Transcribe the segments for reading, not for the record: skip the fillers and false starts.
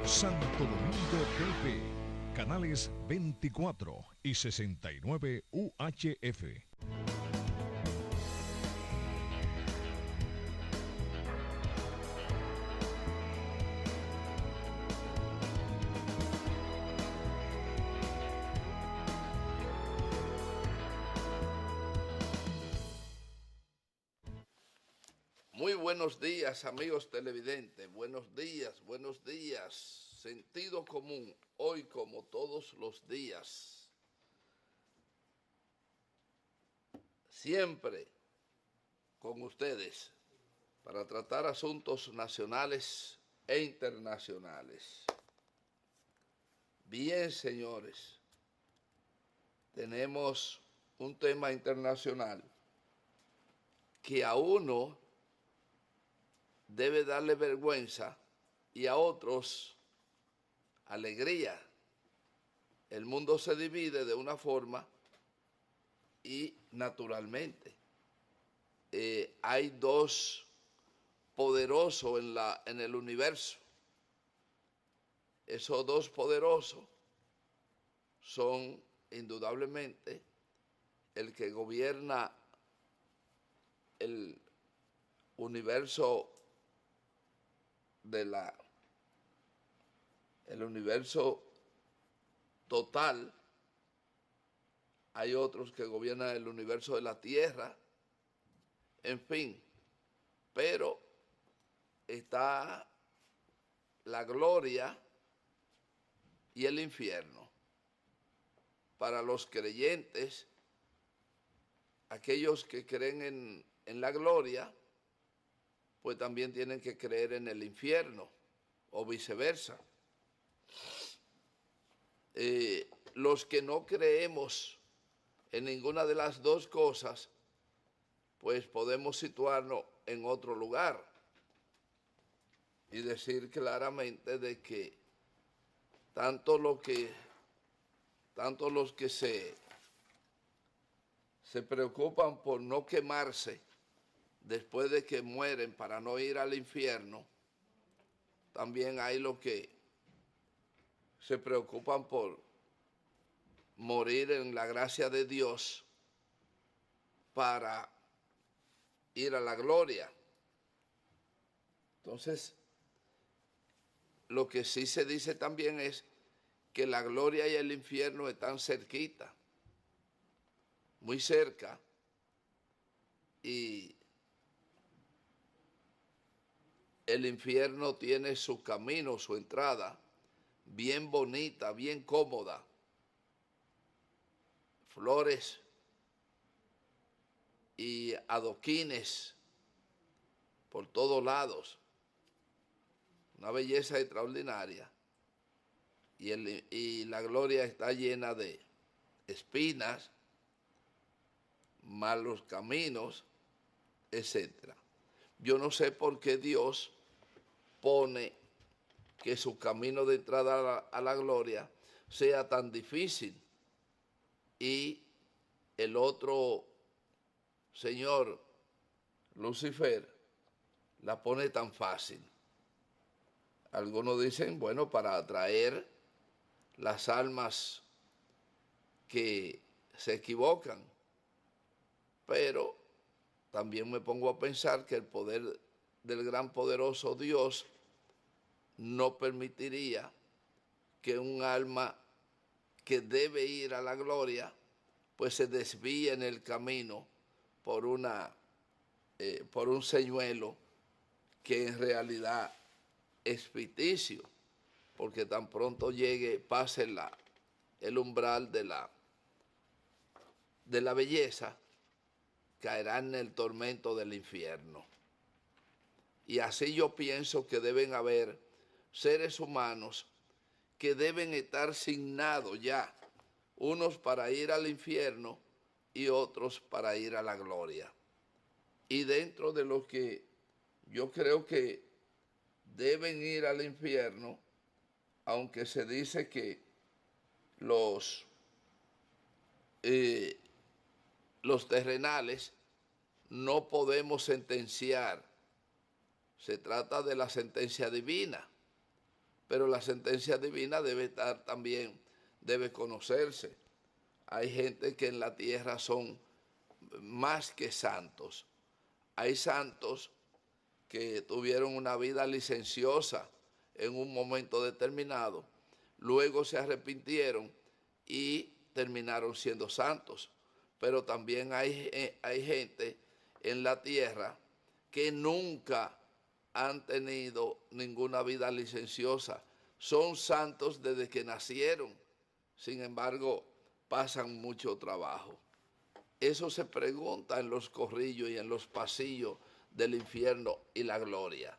Santo Domingo TV, canales 24 y 69 UHF. Muy buenos días, amigos televidentes, buenos días, sentido común, hoy como todos los días, siempre con ustedes para tratar asuntos nacionales e internacionales. Bien, señores, tenemos un tema internacional que a uno debe darle vergüenza y a otros alegría. El mundo se divide de una forma y naturalmente hay dos poderosos en el universo. Esos dos poderosos son indudablemente el que gobierna el universo el universo total. Hay otros que gobiernan el universo de la Tierra, en fin, pero está la gloria y el infierno. Para los creyentes, aquellos que creen en la gloria, pues también tienen que creer en el infierno, o viceversa. Los que no creemos en ninguna de las dos cosas, pues podemos situarnos en otro lugar y decir claramente de que tanto los que se preocupan por no quemarse después de que mueren para no ir al infierno, también hay los que se preocupan por morir en la gracia de Dios para ir a la gloria. Entonces, lo que sí se dice también es que la gloria y el infierno están cerquita, muy cerca, y el infierno tiene su camino, su entrada, bien bonita, bien cómoda. Flores y adoquines por todos lados. Una belleza extraordinaria. Y la gloria está llena de espinas, malos caminos, etc. Yo no sé por qué Dios pone que su camino de entrada a la gloria sea tan difícil y el otro señor, Lucifer, la pone tan fácil. Algunos dicen, bueno, para atraer las almas que se equivocan, pero también me pongo a pensar que el poder del gran poderoso Dios no permitiría que un alma que debe ir a la gloria pues se desvíe en el camino por un señuelo que en realidad es ficticio, porque tan pronto llegue, pase el umbral de la belleza, caerá en el tormento del infierno. Y así yo pienso que deben haber seres humanos que deben estar signados ya, unos para ir al infierno y otros para ir a la gloria. Y dentro de los que yo creo que deben ir al infierno, aunque se dice que los terrenales no podemos sentenciar, se trata de la sentencia divina. pero la sentencia divina debe estar también, debe conocerse. Hay gente que en la tierra son más que santos. Hay santos que tuvieron una vida licenciosa en un momento determinado, luego se arrepintieron y terminaron siendo santos. Pero también hay gente en la tierra que nunca han tenido ninguna vida licenciosa. Son santos desde que nacieron, sin embargo, pasan mucho trabajo. Eso se pregunta en los corrillos y en los pasillos del infierno y la gloria.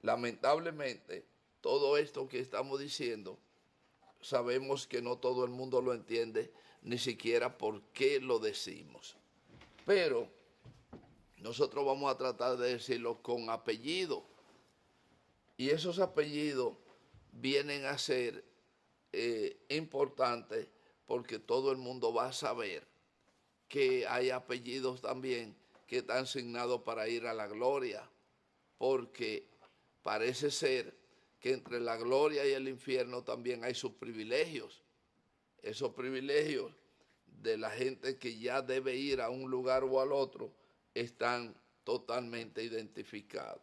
Lamentablemente, todo esto que estamos diciendo, sabemos que no todo el mundo lo entiende, ni siquiera por qué lo decimos. Pero nosotros vamos a tratar de decirlo con apellido. Y esos apellidos vienen a ser importantes porque todo el mundo va a saber que hay apellidos también que están asignados para ir a la gloria, porque parece ser que entre la gloria y el infierno también hay sus privilegios. Esos privilegios de la gente que ya debe ir a un lugar o al otro están totalmente identificados.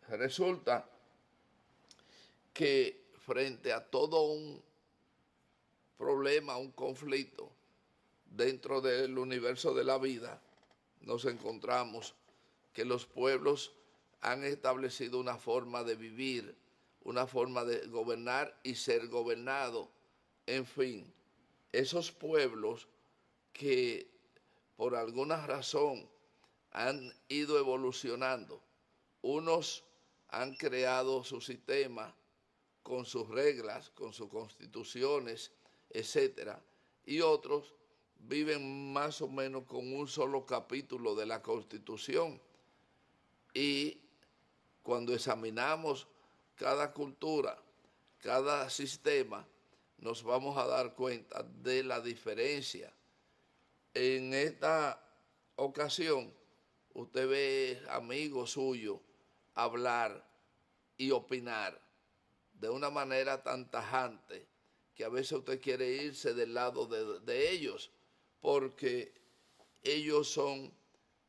Resulta que frente a todo un problema, un conflicto dentro del universo de la vida, nos encontramos que los pueblos han establecido una forma de vivir, una forma de gobernar y ser gobernado. En fin, esos pueblos que por alguna razón han ido evolucionando, unos han creado su sistema con sus reglas, con sus constituciones, etcétera, y otros viven más o menos con un solo capítulo de la Constitución. Y cuando examinamos cada cultura, cada sistema, nos vamos a dar cuenta de la diferencia. En esta ocasión, usted ve amigos suyos hablar y opinar de una manera tan tajante que a veces usted quiere irse del lado de ellos, porque ellos son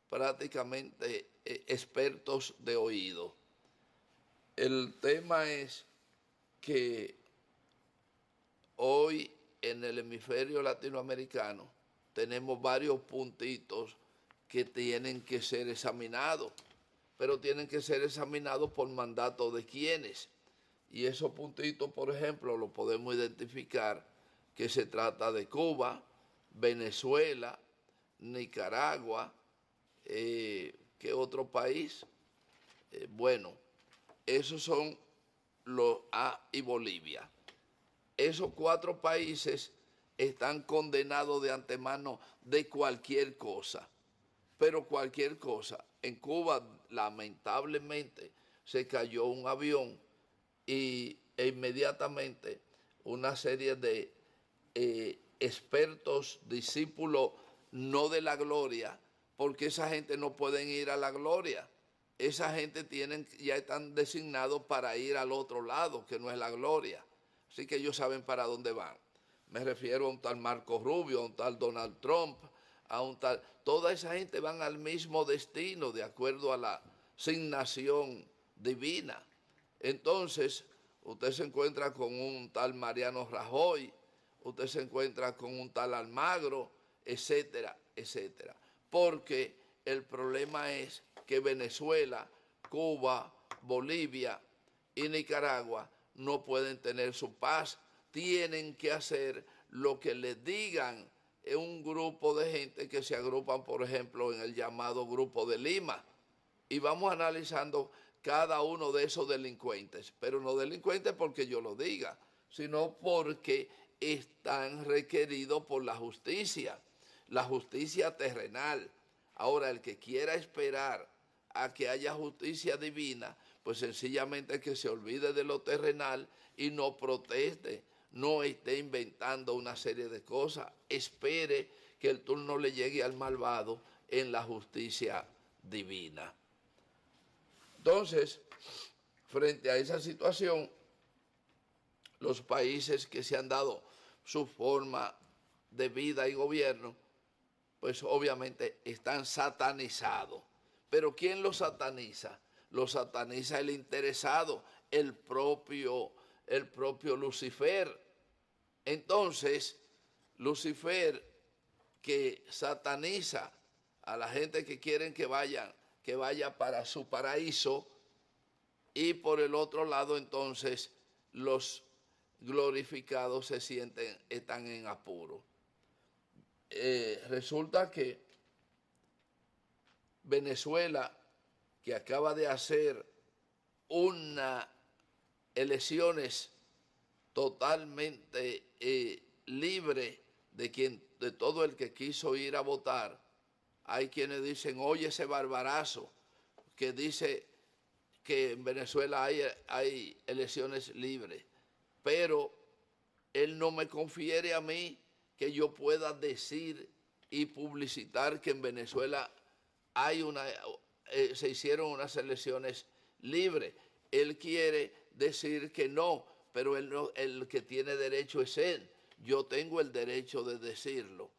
prácticamente expertos de oído. El tema es que hoy en el hemisferio latinoamericano tenemos varios puntitos que tienen que ser examinados, pero tienen que ser examinados por mandato de quienes. Y esos puntitos, por ejemplo, lo podemos identificar que se trata de Cuba, Venezuela, Nicaragua, ¿qué otro país? Bueno, esos son los y Bolivia. Esos 4 países están condenados de antemano de cualquier cosa, pero cualquier cosa. En Cuba, lamentablemente, se cayó un avión e inmediatamente una serie de expertos, discípulos, no de la gloria, porque esa gente no pueden ir a la gloria. Esa gente ya están designados para ir al otro lado, que no es la gloria. Así que ellos saben para dónde van. Me refiero a un tal Marco Rubio, a un tal Donald Trump, a un tal... Toda esa gente van al mismo destino, de acuerdo a la asignación divina. Entonces, usted se encuentra con un tal Mariano Rajoy, usted se encuentra con un tal Almagro, etcétera, etcétera. Porque el problema es que Venezuela, Cuba, Bolivia y Nicaragua no pueden tener su paz. Tienen que hacer lo que les digan un grupo de gente que se agrupan, por ejemplo, en el llamado Grupo de Lima. Y vamos analizando cada uno de esos delincuentes, pero no delincuentes porque yo lo diga, sino porque están requeridos por la justicia terrenal. Ahora, el que quiera esperar a que haya justicia divina, pues sencillamente que se olvide de lo terrenal y no proteste, no esté inventando una serie de cosas, espere que el turno le llegue al malvado en la justicia divina. Entonces, Frente a esa situación, los países que se han dado su forma de vida y gobierno, pues obviamente están satanizados. Pero ¿quién los sataniza? Los sataniza el interesado, el propio Lucifer. Entonces, Lucifer, que sataniza a la gente que quieren que vaya para su paraíso, y por el otro lado, entonces, los glorificados están en apuro. Resulta que Venezuela, que acaba de hacer unas elecciones totalmente libre de todo el que quiso ir a votar, hay quienes dicen, oye, ese barbarazo que dice que en Venezuela hay elecciones libres, pero él no me confiere a mí que yo pueda decir y publicitar que en Venezuela se hicieron unas elecciones libres. Él quiere decir que no, pero el que tiene derecho es él. Yo tengo el derecho de decirlo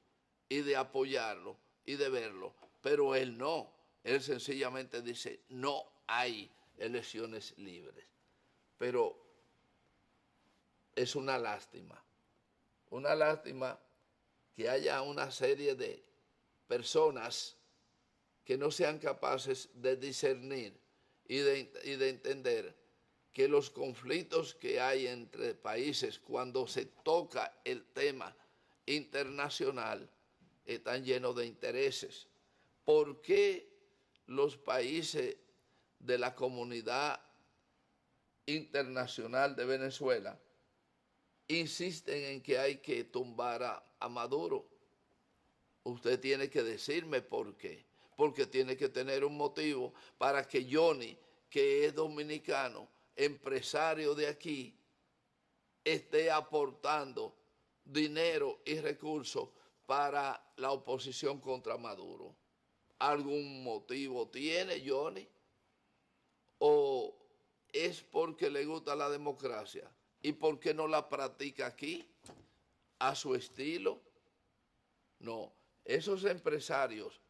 y de apoyarlo y de verlo, pero él no. Él sencillamente dice, no hay elecciones libres. Pero es una lástima que haya una serie de personas que no sean capaces de discernir y de entender que los conflictos que hay entre países cuando se toca el tema internacional están llenos de intereses. ¿Por qué los países de la comunidad internacional de Venezuela insisten en que hay que tumbar a Maduro? Usted tiene que decirme por qué. Porque tiene que tener un motivo para que Johnny, que es dominicano, empresario de aquí, esté aportando dinero y recursos para la oposición contra Maduro. ¿Algún motivo tiene Johnny? ¿O es porque le gusta la democracia? ¿Y por qué no la practica aquí a su estilo? No, esos empresarios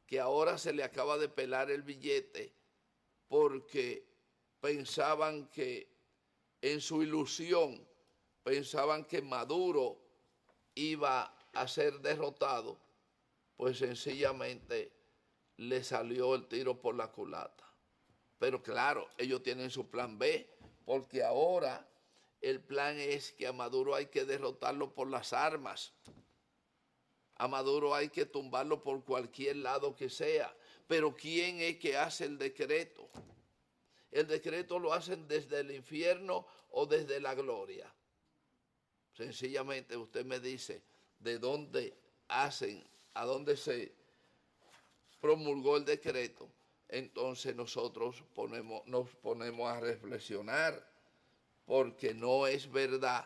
que ahora se le acaba de pelar el billete porque pensaban que, en su ilusión, pensaban que Maduro iba a ser derrotado, pues sencillamente le salió el tiro por la culata. Pero claro, ellos tienen su plan B, porque ahora el plan es que a Maduro hay que derrotarlo por las armas. A Maduro hay que tumbarlo por cualquier lado que sea. Pero ¿quién es que hace el decreto? El decreto lo hacen desde el infierno o desde la gloria. Sencillamente usted me dice de dónde hacen, a dónde se promulgó el decreto. Entonces nosotros nos ponemos a reflexionar, porque no es verdad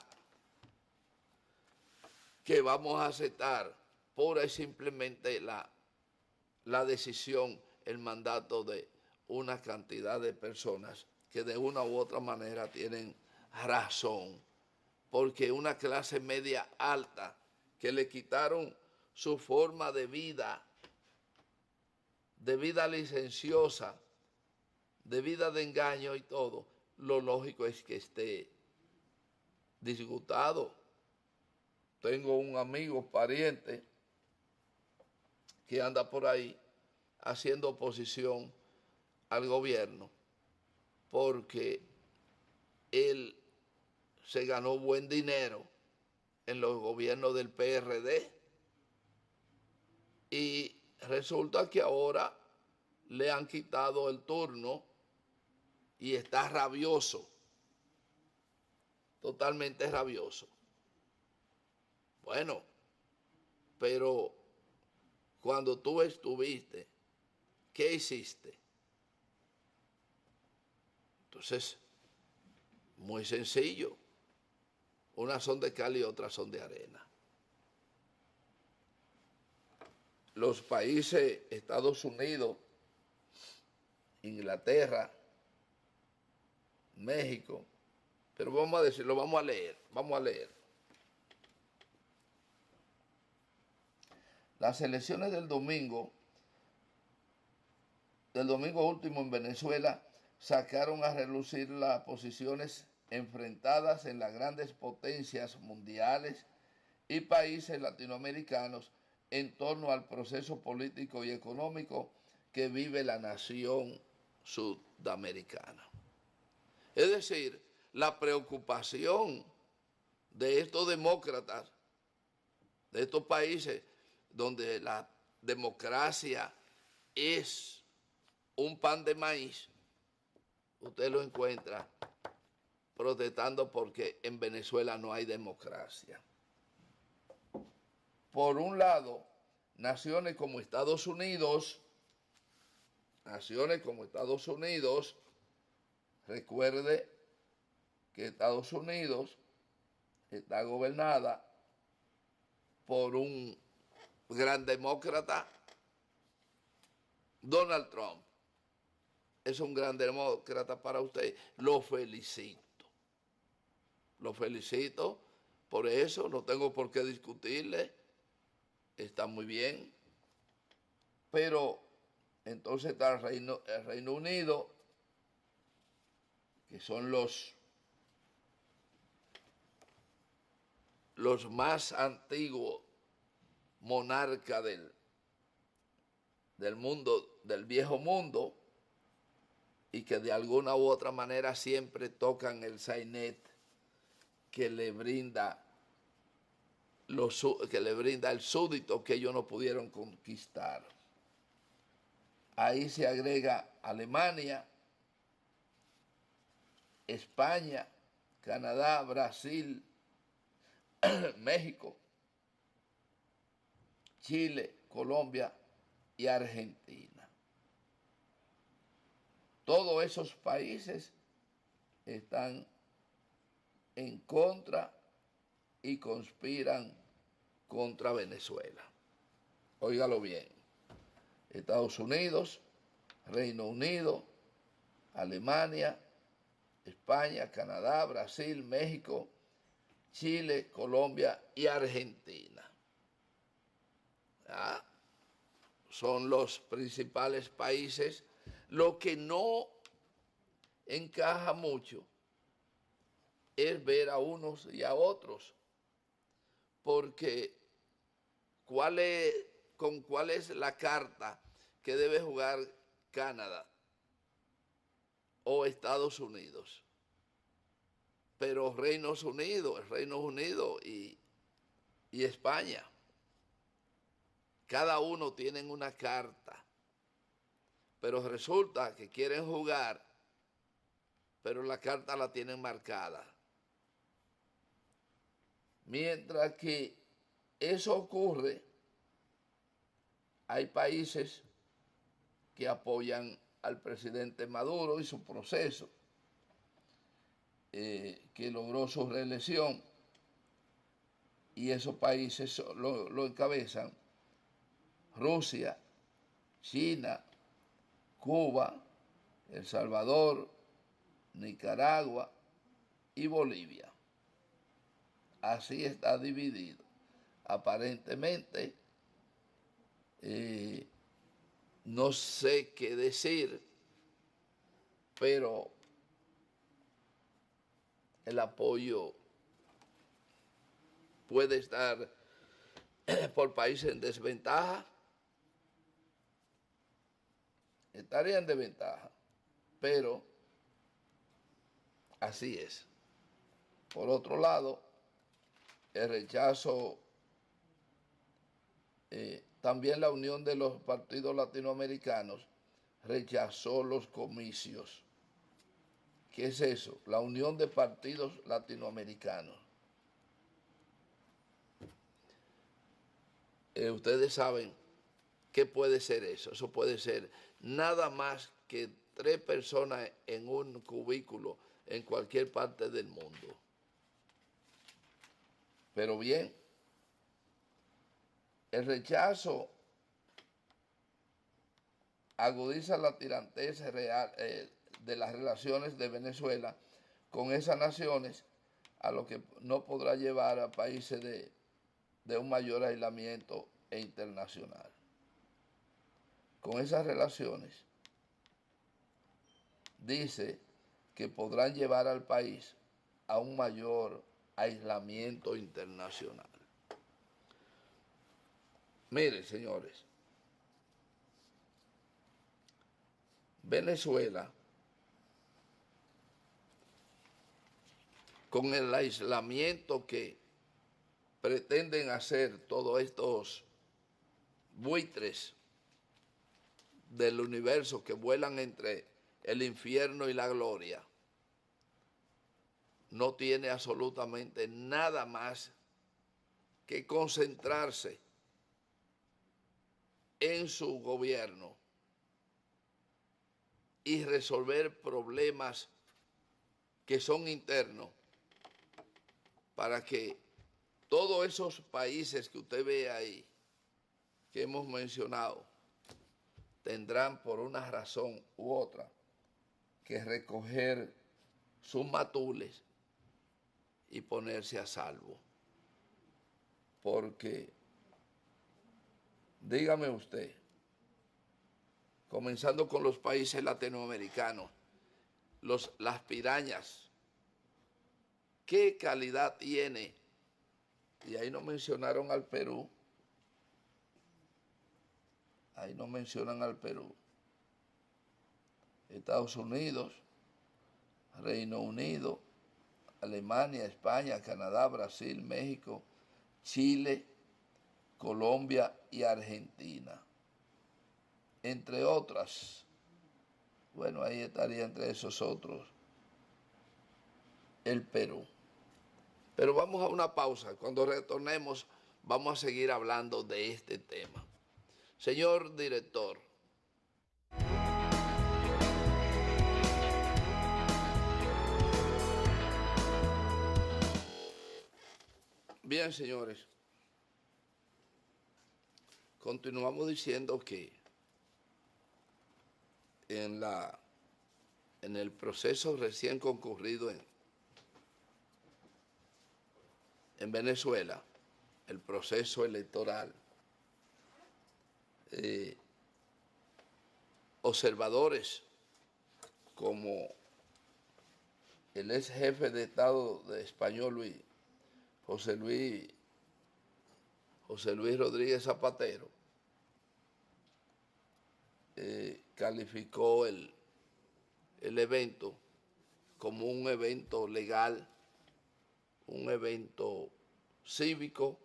que vamos a aceptar pura y simplemente la decisión, el mandato de una cantidad de personas que de una u otra manera tienen razón, porque una clase media alta que le quitaron su forma de vida licenciosa, de vida de engaño y todo, lo lógico es que esté disgustado. Tengo un amigo, pariente, que anda por ahí haciendo oposición al gobierno porque él se ganó buen dinero en los gobiernos del PRD y resulta que ahora le han quitado el turno y está rabioso, totalmente rabioso. Bueno, pero cuando tú estuviste, ¿qué hiciste? Entonces, muy sencillo. Unas son de cal y otras son de arena. Los países, Estados Unidos, Inglaterra, México, pero vamos a decirlo, vamos a leer. Las elecciones del domingo último en Venezuela, sacaron a relucir las posiciones enfrentadas en las grandes potencias mundiales y países latinoamericanos en torno al proceso político y económico que vive la nación sudamericana. Es decir, la preocupación de estos demócratas, de estos países donde la democracia es un pan de maíz, usted lo encuentra protestando porque en Venezuela no hay democracia. Por un lado, naciones como Estados Unidos, recuerde que Estados Unidos está gobernada por un gran demócrata, Donald Trump. Es un gran demócrata para usted. Lo felicito. Lo felicito por eso. No tengo por qué discutirle. Está muy bien. Pero entonces está el Reino Unido, que son los más antiguos monarcas del mundo, del viejo mundo, y que de alguna u otra manera siempre tocan el sainet que le brinda el súbdito que ellos no pudieron conquistar. Ahí se agrega Alemania, España, Canadá, Brasil, México, Chile, Colombia y Argentina. Todos esos países están en contra y conspiran contra Venezuela. Óigalo bien. Estados Unidos, Reino Unido, Alemania, España, Canadá, Brasil, México, Chile, Colombia y Argentina. ¿Ah? Son los principales países. Lo que no encaja mucho es ver a unos y a otros, porque ¿cuál es la carta que debe jugar Canadá o Estados Unidos? Pero el Reino Unido y España, cada uno tienen una carta, pero resulta que quieren jugar, pero la carta la tienen marcada. Mientras que eso ocurre, hay países que apoyan al presidente Maduro y su proceso, que logró su reelección, y esos países lo encabezan Rusia, China, Cuba, El Salvador, Nicaragua y Bolivia. Así está dividido. Aparentemente, no sé qué decir, pero el apoyo puede estar por países en desventaja. Estaría en desventaja, pero así es. Por otro lado, el rechazo, también la Unión de los Partidos Latinoamericanos rechazó los comicios. ¿Qué es eso? La Unión de Partidos Latinoamericanos. Ustedes saben qué puede ser eso. Eso puede ser nada más que 3 personas en un cubículo en cualquier parte del mundo. Pero bien, el rechazo agudiza la tirantez real de las relaciones de Venezuela con esas naciones, a lo que no podrá llevar a países de un mayor aislamiento internacional. Con esas relaciones, dice que podrán llevar al país a un mayor aislamiento internacional. Miren, señores, Venezuela, con el aislamiento que pretenden hacer todos estos buitres del universo que vuelan entre el infierno y la gloria, no tiene absolutamente nada más que concentrarse en su gobierno y resolver problemas que son internos para que todos esos países que usted ve ahí, que hemos mencionado, tendrán por una razón u otra que recoger sus matules y ponerse a salvo. Porque, dígame usted, comenzando con los países latinoamericanos, las pirañas, ¿qué calidad tiene? Y ahí no mencionaron al Perú. Ahí no mencionan al Perú. Estados Unidos, Reino Unido, Alemania, España, Canadá, Brasil, México, Chile, Colombia y Argentina. Entre otras, bueno, ahí estaría entre esos otros el Perú. Pero vamos a una pausa. Cuando retornemos, vamos a seguir hablando de este tema. Señor director. Bien, señores. Continuamos diciendo que en el proceso recién concurrido en Venezuela, el proceso electoral, observadores como el ex jefe de Estado de español José Luis Rodríguez Zapatero, calificó el evento como un evento legal, un evento cívico,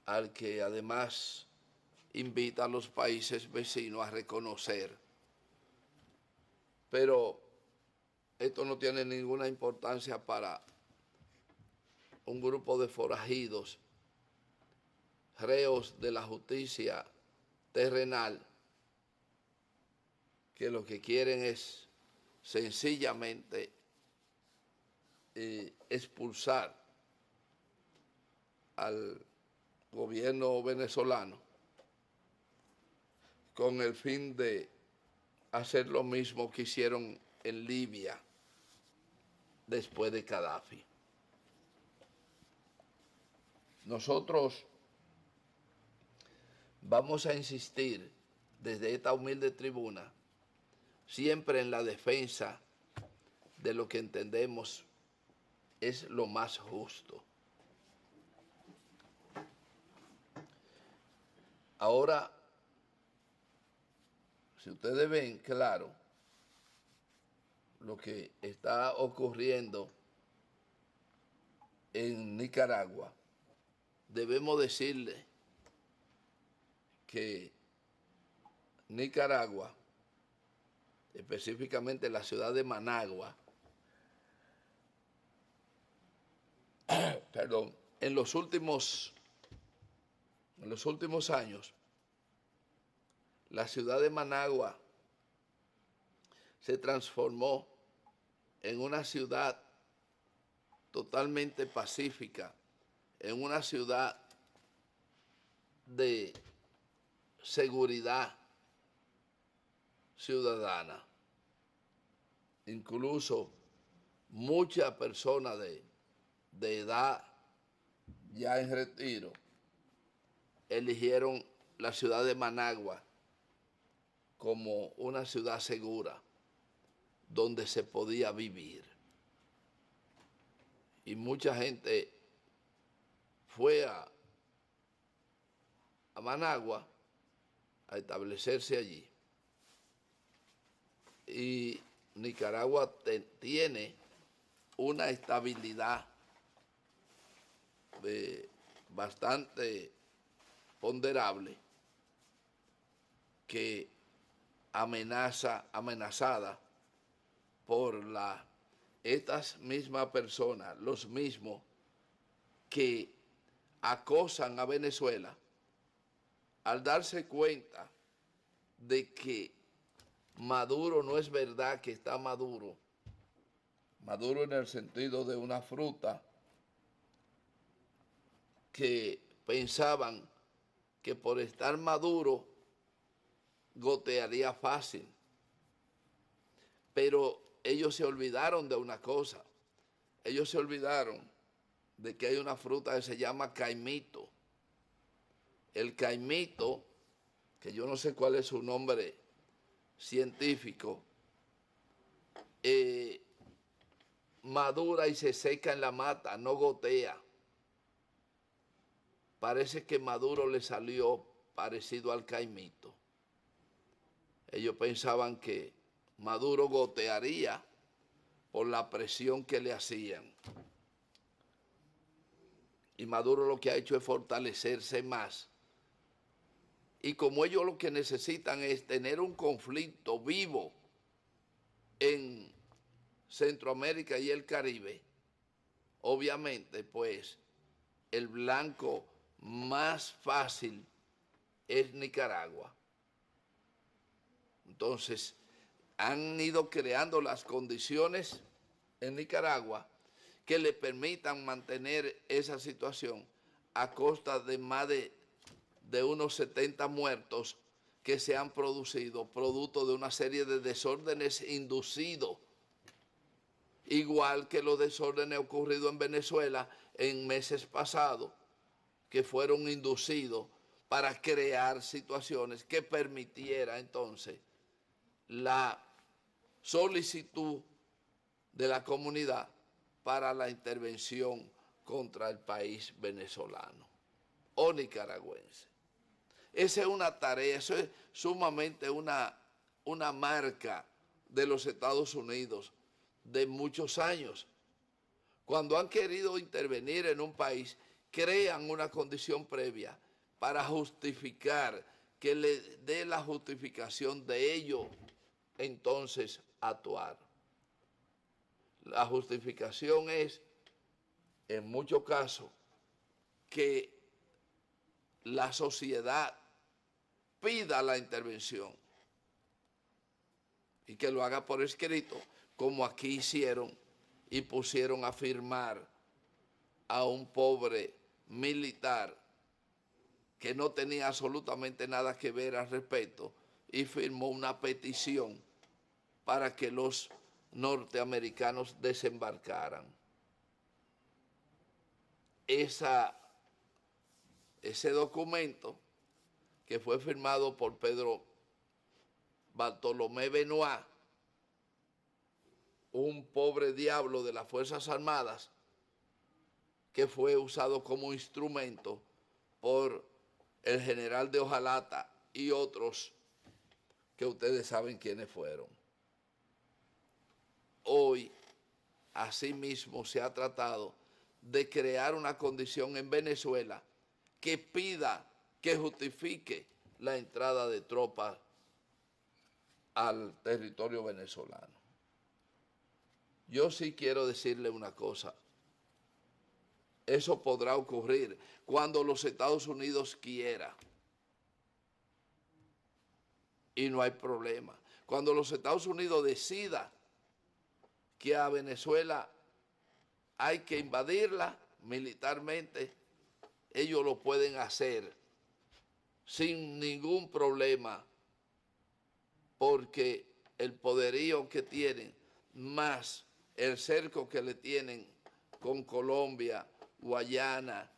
al que además invita a los países vecinos a reconocer. Pero esto no tiene ninguna importancia para un grupo de forajidos, reos de la justicia terrenal, que lo que quieren es sencillamente expulsar al gobierno venezolano con el fin de hacer lo mismo que hicieron en Libia después de Gaddafi. Nosotros vamos a insistir desde esta humilde tribuna siempre en la defensa de lo que entendemos es lo más justo. Ahora, si ustedes ven claro lo que está ocurriendo en Nicaragua, debemos decirle que Nicaragua, específicamente la ciudad de Managua, perdón, en los últimos años, la ciudad de Managua se transformó en una ciudad totalmente pacífica, en una ciudad de seguridad ciudadana. incluso muchas personas de edad ya en retiro eligieron la ciudad de Managua como una ciudad segura donde se podía vivir. Y mucha gente fue a Managua a establecerse allí. Y Nicaragua tiene una estabilidad bastante ponderable que amenazada por estas mismas personas, los mismos que acosan a Venezuela, al darse cuenta de que Maduro no es verdad que está Maduro en el sentido de una fruta, que pensaban que por estar maduro gotearía fácil. Pero ellos se olvidaron de una cosa. Ellos se olvidaron de que hay una fruta que se llama caimito. El caimito, que yo no sé cuál es su nombre científico, madura y se seca en la mata, no gotea. Parece que Maduro le salió parecido al caimito. Ellos pensaban que Maduro gotearía por la presión que le hacían. Y Maduro lo que ha hecho es fortalecerse más. Y como ellos lo que necesitan es tener un conflicto vivo en Centroamérica y el Caribe, obviamente, pues, el blanco más fácil es Nicaragua. Entonces, han ido creando las condiciones en Nicaragua que le permitan mantener esa situación a costa de más de unos 70 muertos que se han producido, producto de una serie de desórdenes inducidos, igual que los desórdenes ocurridos en Venezuela en meses pasados, que fueron inducidos para crear situaciones que permitiera entonces la solicitud de la comunidad para la intervención contra el país venezolano o nicaragüense. Esa es una tarea, eso es sumamente una marca de los Estados Unidos de muchos años. Cuando han querido intervenir en un país, crean una condición previa para justificar, que le dé la justificación de ello, entonces actuar. La justificación es, en muchos casos, que la sociedad pida la intervención y que lo haga por escrito, como aquí hicieron y pusieron a firmar a un pobre militar que no tenía absolutamente nada que ver al respecto, y firmó una petición para que los norteamericanos desembarcaran. Ese documento, que fue firmado por Pedro Bartolomé Benoit, un pobre diablo de las Fuerzas Armadas, que fue usado como instrumento por el general de Ojalata y otros que ustedes saben quiénes fueron. Hoy, asimismo, se ha tratado de crear una condición en Venezuela que pida, que justifique la entrada de tropas al territorio venezolano. Yo sí quiero decirle una cosa. Eso podrá ocurrir cuando los Estados Unidos quiera. Y no hay problema. Cuando los Estados Unidos decida que a Venezuela hay que invadirla militarmente, ellos lo pueden hacer sin ningún problema, porque el poderío que tienen más el cerco que le tienen con Colombia, Guayana,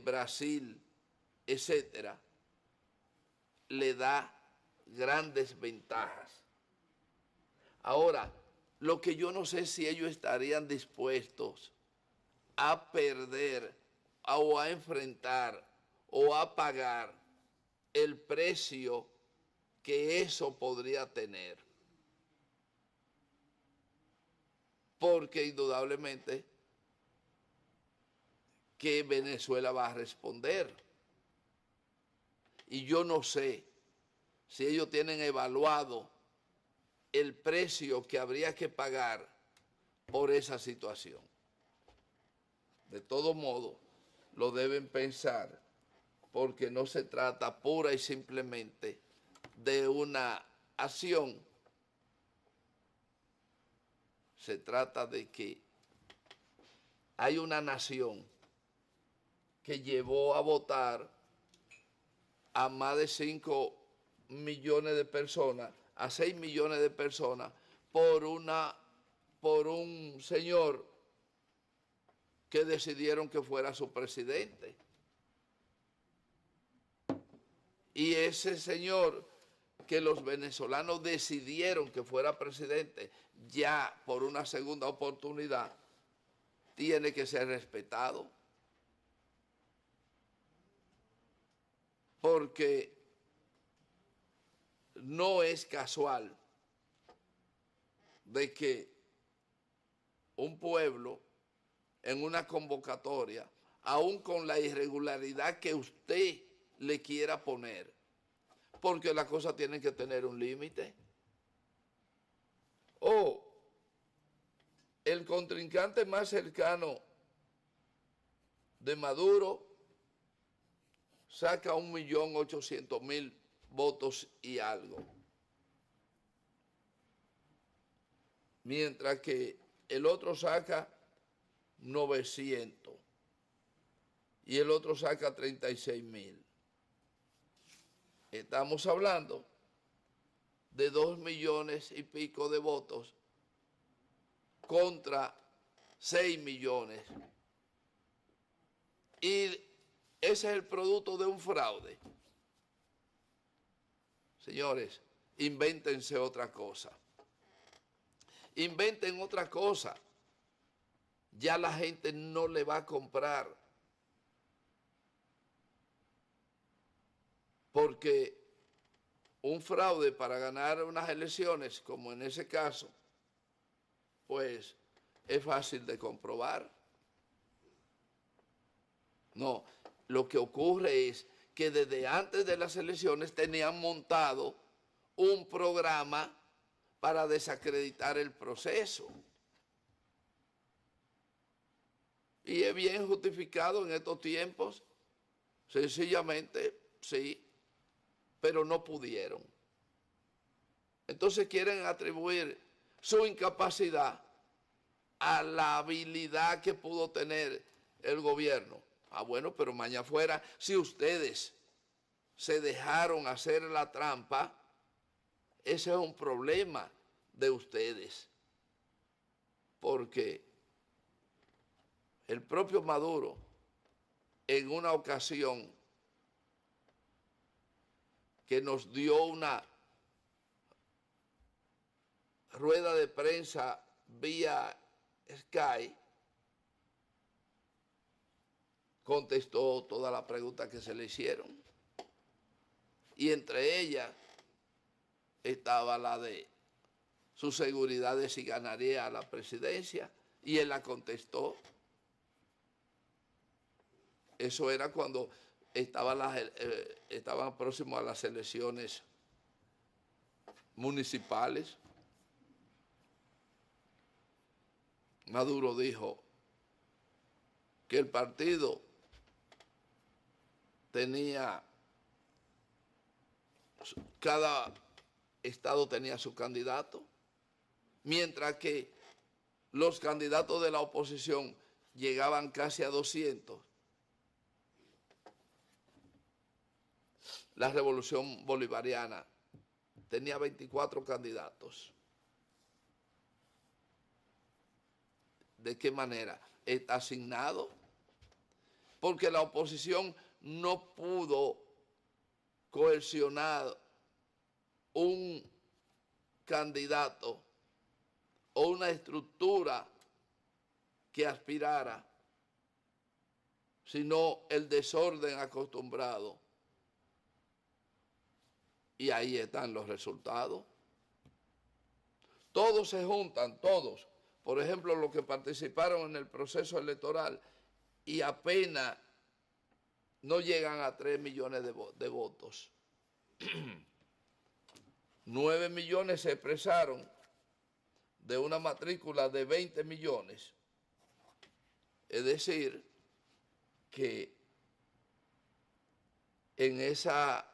Brasil, etcétera, le da grandes ventajas. Ahora, lo que yo no sé si ellos estarían dispuestos a perder o a enfrentar o a pagar el precio que eso podría tener. Porque indudablemente que Venezuela va a responder. Y yo no sé si ellos tienen evaluado el precio que habría que pagar por esa situación. De todo modo, lo deben pensar, porque no se trata pura y simplemente de una acción. Se trata de que hay una nación que llevó a votar a más de 5 millones de personas, a 6 millones de personas, por un señor que decidieron que fuera su presidente. Y ese señor que los venezolanos decidieron que fuera presidente ya por una segunda oportunidad, tiene que ser respetado. Porque no es casual de que un pueblo en una convocatoria, aun con la irregularidad que usted le quiera poner, porque las cosas tienen que tener un límite. O el contrincante más cercano de Maduro saca 1.800.000 votos y algo. Mientras que el otro saca 900 y el otro saca 36.000. Estamos hablando de 2 millones y pico de votos contra 6 millones. Y ese es el producto de un fraude. Señores, invéntense otra cosa. Inventen otra cosa. Ya la gente no le va a comprar. Porque un fraude para ganar unas elecciones, como en ese caso, pues es fácil de comprobar. No, lo que ocurre es que desde antes de las elecciones tenían montado un programa para desacreditar el proceso. Y es bien justificado en estos tiempos, sencillamente, sí, pero no pudieron. Entonces quieren atribuir su incapacidad a la habilidad que pudo tener el gobierno. Ah, bueno, pero mañana fuera, si ustedes se dejaron hacer la trampa, ese es un problema de ustedes. Porque el propio Maduro, en una ocasión que nos dio una rueda de prensa vía Skype, contestó todas las preguntas que se le hicieron. Y entre ellas estaba la de su seguridad de si ganaría la presidencia, y él la contestó. Eso era cuando estaban próximos a las elecciones municipales. Maduro dijo que el partido cada estado tenía su candidato, mientras que los candidatos de la oposición llegaban casi a 200. La revolución bolivariana tenía 24 candidatos. ¿De qué manera? Está asignado, porque la oposición no pudo coercionar un candidato o una estructura que aspirara, sino el desorden acostumbrado. Y ahí están los resultados. Todos se juntan, todos. Por ejemplo, los que participaron en el proceso electoral y apenas no llegan a 3 millones de votos. 9 millones se expresaron de una matrícula de 20 millones. Es decir, que en esa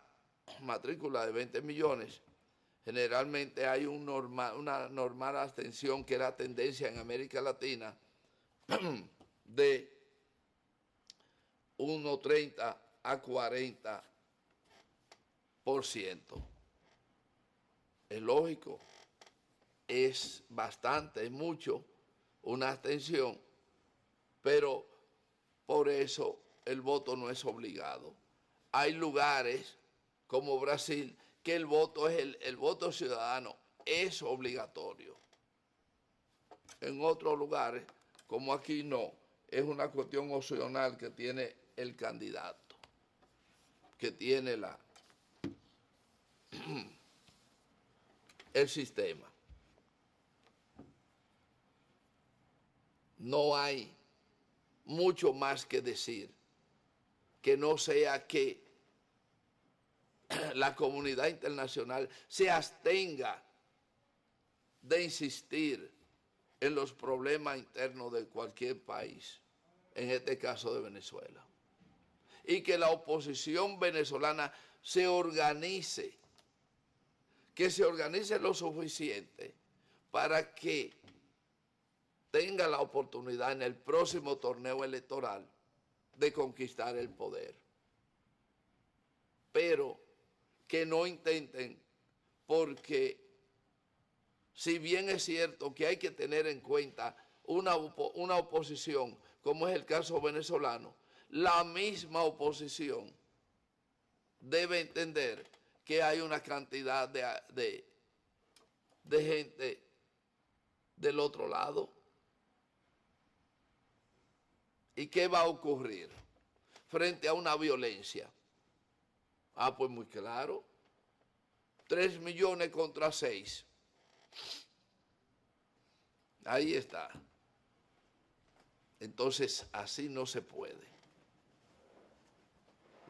matrícula de 20 millones generalmente hay una normal abstención, que era tendencia en América Latina, de 1,30 a 40%. Es lógico, es bastante, es mucho, una abstención, pero por eso el voto no es obligado. Hay lugares como Brasil que el voto el voto ciudadano es obligatorio. En otros lugares, como aquí, no, es una cuestión opcional que tiene el candidato, que tiene el sistema. No hay mucho más que decir que no sea que la comunidad internacional se abstenga de insistir en los problemas internos de cualquier país, en este caso de Venezuela, y que la oposición venezolana se organice, que se organice lo suficiente para que tenga la oportunidad en el próximo torneo electoral de conquistar el poder. Pero que no intenten, porque si bien es cierto que hay que tener en cuenta una oposición, como es el caso venezolano, la misma oposición debe entender que hay una cantidad de gente del otro lado. ¿Y qué va a ocurrir frente a una violencia? Ah, pues muy claro, 3 millones contra 6. Ahí está. Entonces, así no se puede.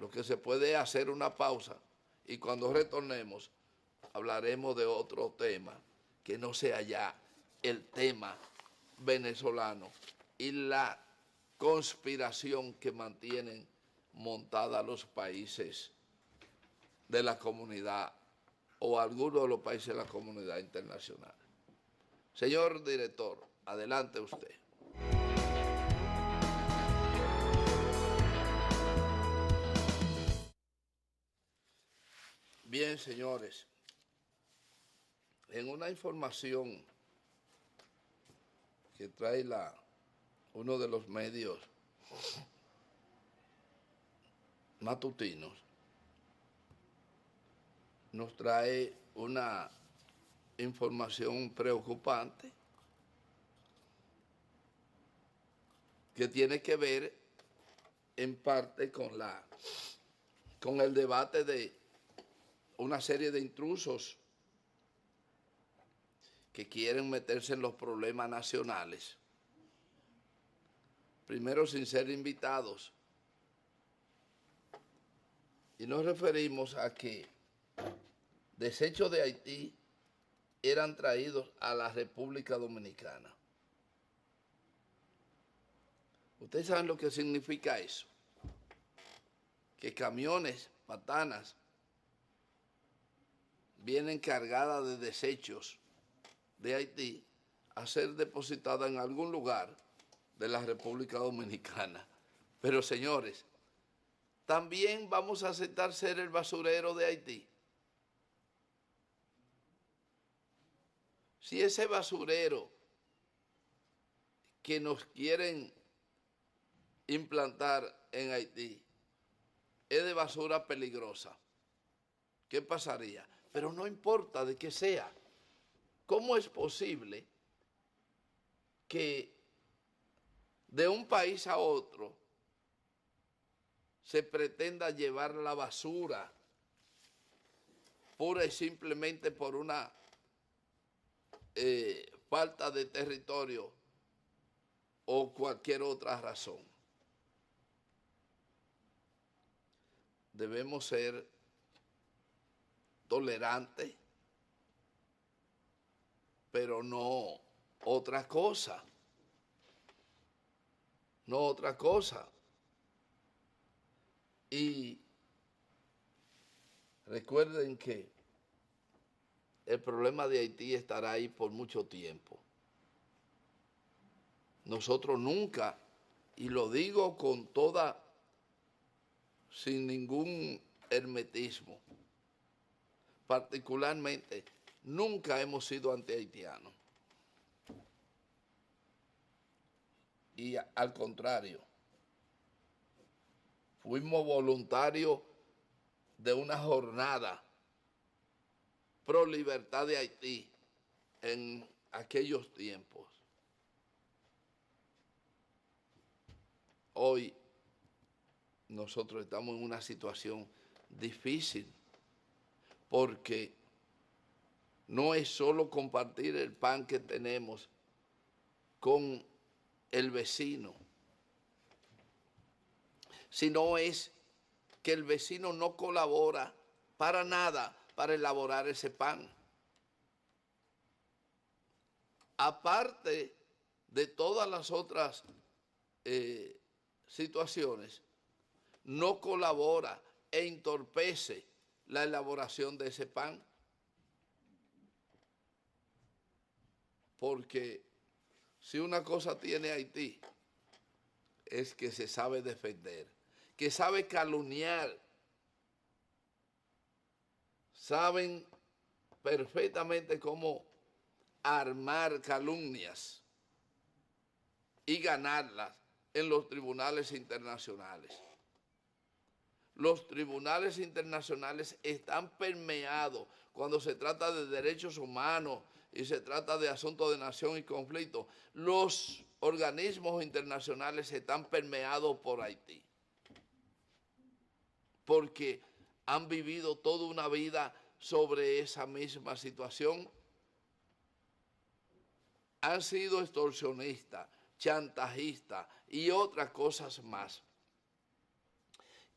Lo que se puede es hacer una pausa y cuando retornemos hablaremos de otro tema que no sea ya el tema venezolano y la conspiración que mantienen montada los países de la comunidad o algunos de los países de la comunidad internacional. Señor director, adelante usted. Bien, señores, en una información que trae uno de los medios matutinos, nos trae una información preocupante que tiene que ver en parte con el debate de una serie de intrusos que quieren meterse en los problemas nacionales, primero sin ser invitados. Y nos referimos a que desechos de Haití eran traídos a la República Dominicana. ¿Ustedes saben lo que significa eso? Que camiones, patanas, vienen cargadas de desechos de Haití a ser depositadas en algún lugar de la República Dominicana. Pero, señores, ¿también vamos a aceptar ser el basurero de Haití? Si ese basurero que nos quieren implantar en Haití es de basura peligrosa, ¿qué pasaría? Pero no importa de qué sea. ¿Cómo es posible que de un país a otro se pretenda llevar la basura pura y simplemente por una falta de territorio o cualquier otra razón? Debemos ser tolerantes, pero no otra cosa, no otra cosa. Y recuerden que el problema de Haití estará ahí por mucho tiempo. Nosotros nunca, y lo digo con toda, sin ningún hermetismo, particularmente, nunca hemos sido anti-haitianos. Y al contrario, fuimos voluntarios de una jornada pro libertad de Haití en aquellos tiempos. Hoy nosotros estamos en una situación difícil porque no es solo compartir el pan que tenemos con el vecino, sino es que el vecino no colabora para nada para elaborar ese pan. Aparte de todas las otras situaciones, no colabora e entorpece la elaboración de ese pan. Porque si una cosa tiene Haití, es que se sabe defender, que sabe calumniar, saben perfectamente cómo armar calumnias y ganarlas en los tribunales internacionales. Los tribunales internacionales están permeados cuando se trata de derechos humanos y se trata de asuntos de nación y conflicto. Los organismos internacionales están permeados por Haití, porque han vivido toda una vida sobre esa misma situación. Han sido extorsionistas, chantajistas y otras cosas más.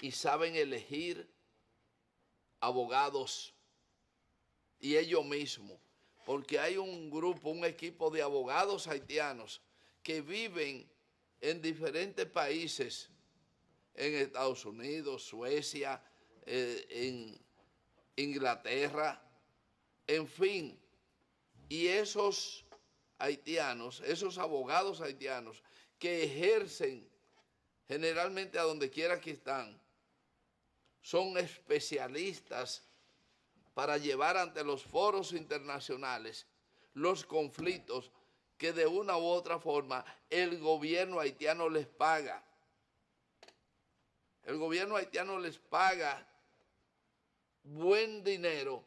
Y saben elegir abogados y ellos mismos, porque hay un grupo, un equipo de abogados haitianos que viven en diferentes países, en Estados Unidos, Suecia, en Inglaterra, en fin. Y esos haitianos, esos abogados haitianos que ejercen generalmente a donde quiera que están, son especialistas para llevar ante los foros internacionales los conflictos que de una u otra forma el gobierno haitiano les paga. El gobierno haitiano les paga buen dinero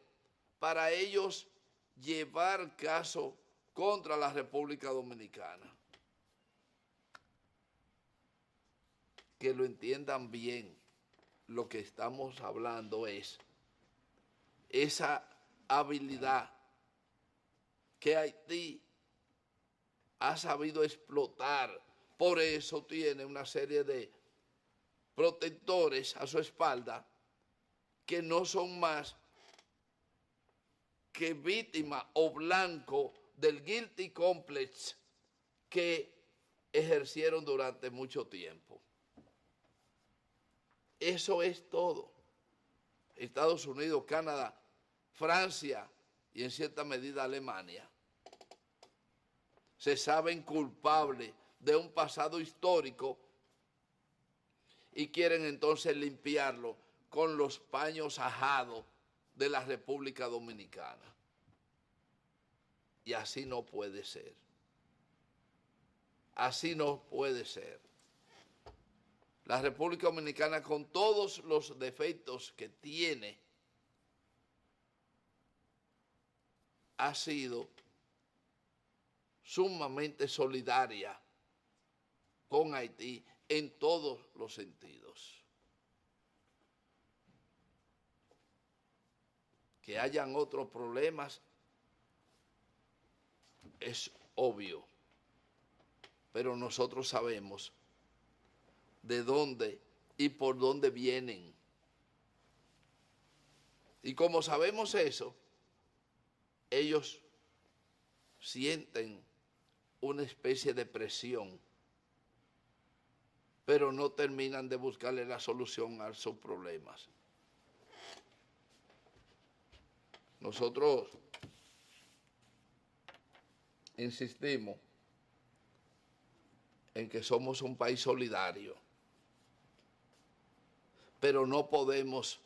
para ellos llevar caso contra la República Dominicana. Que lo entiendan bien, lo que estamos hablando es esa habilidad que Haití ha sabido explotar. Por eso tiene una serie de protectores a su espalda que no son más que víctima o blanco del guilty complex que ejercieron durante mucho tiempo. Eso es todo. Estados Unidos, Canadá, Francia y en cierta medida Alemania se saben culpables de un pasado histórico y quieren entonces limpiarlo con los paños ajados de la República Dominicana. Y así no puede ser. Así no puede ser. La República Dominicana, con todos los defectos que tiene, ha sido sumamente solidaria con Haití en todos los sentidos. Que hayan otros problemas es obvio, pero nosotros sabemos de dónde y por dónde vienen. Y como sabemos eso, ellos sienten una especie de presión, pero no terminan de buscarle la solución a sus problemas. Nosotros insistimos en que somos un país solidario, pero no podemos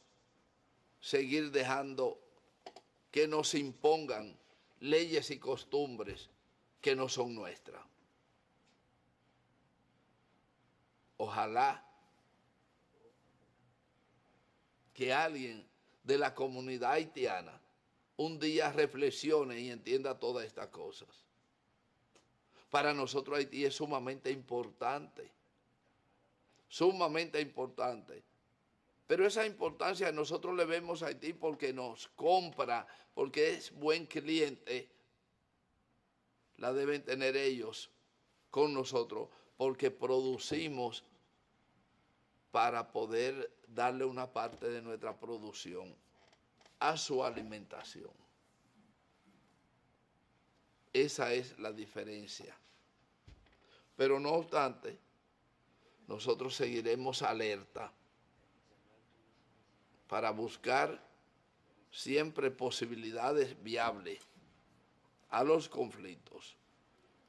seguir dejando que nos impongan leyes y costumbres que no son nuestras. Ojalá que alguien de la comunidad haitiana un día reflexione y entienda todas estas cosas. Para nosotros Haití es sumamente importante, pero esa importancia nosotros le vemos a Haití porque nos compra, porque es buen cliente, la deben tener ellos con nosotros, porque producimos para poder darle una parte de nuestra producción a su alimentación. Esa es la diferencia. Pero no obstante, nosotros seguiremos alerta para buscar siempre posibilidades viables a los conflictos.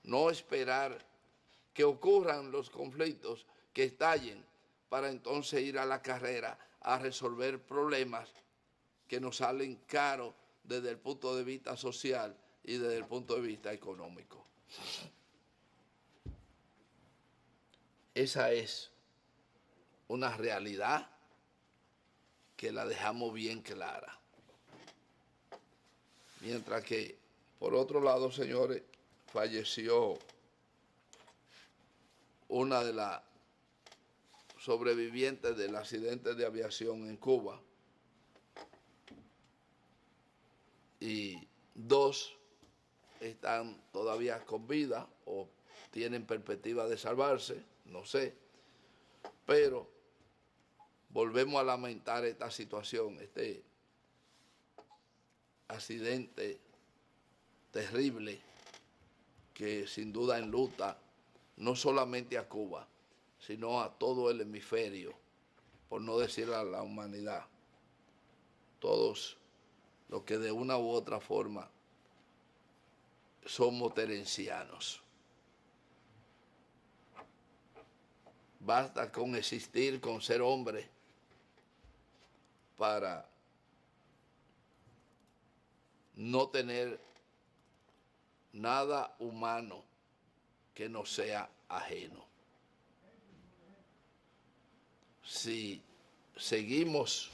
No esperar que ocurran los conflictos, que estallen, para entonces ir a la carrera a resolver problemas que nos salen caros desde el punto de vista social y desde el punto de vista económico. Esa es una realidad que la dejamos bien clara. Mientras que, por otro lado, señores, falleció una de las sobrevivientes del accidente de aviación en Cuba y 2 están todavía con vida o tienen perspectiva de salvarse, no sé, pero volvemos a lamentar esta situación, este accidente terrible que sin duda enluta no solamente a Cuba, sino a todo el hemisferio, por no decir a la humanidad. Todos los que de una u otra forma somos terencianos. Basta con existir, con ser hombre, para no tener nada humano que no sea ajeno. Si seguimos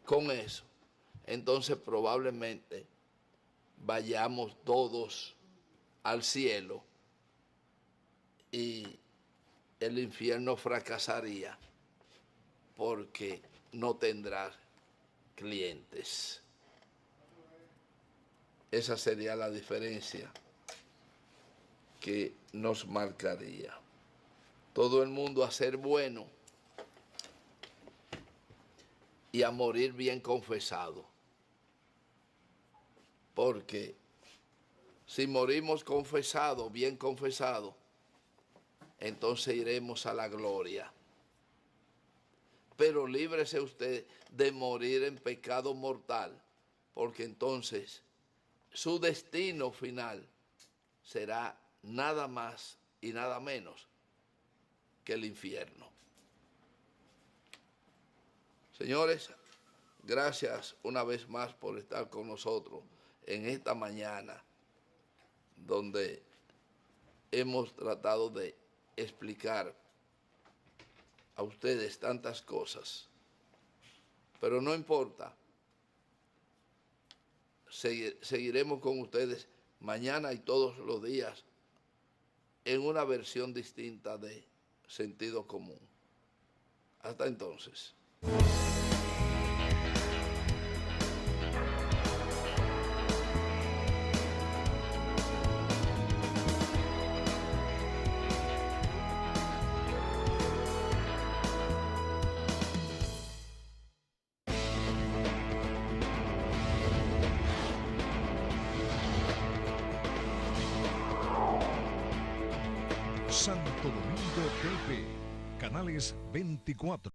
con eso, entonces probablemente vayamos todos al cielo y el infierno fracasaría porque no tendrá clientes. Esa sería la diferencia que nos marcaría. Todo el mundo a ser bueno y a morir bien confesado. Porque si morimos confesados, bien confesados, entonces iremos a la gloria. Pero líbrese usted de morir en pecado mortal, porque entonces su destino final será nada más y nada menos que el infierno. Señores, gracias una vez más por estar con nosotros en esta mañana, donde hemos tratado de explicar a ustedes tantas cosas, pero no importa. Seguiremos con ustedes mañana y todos los días en una versión distinta de Sentido Común. Hasta entonces. Santo Domingo TV, canales 24.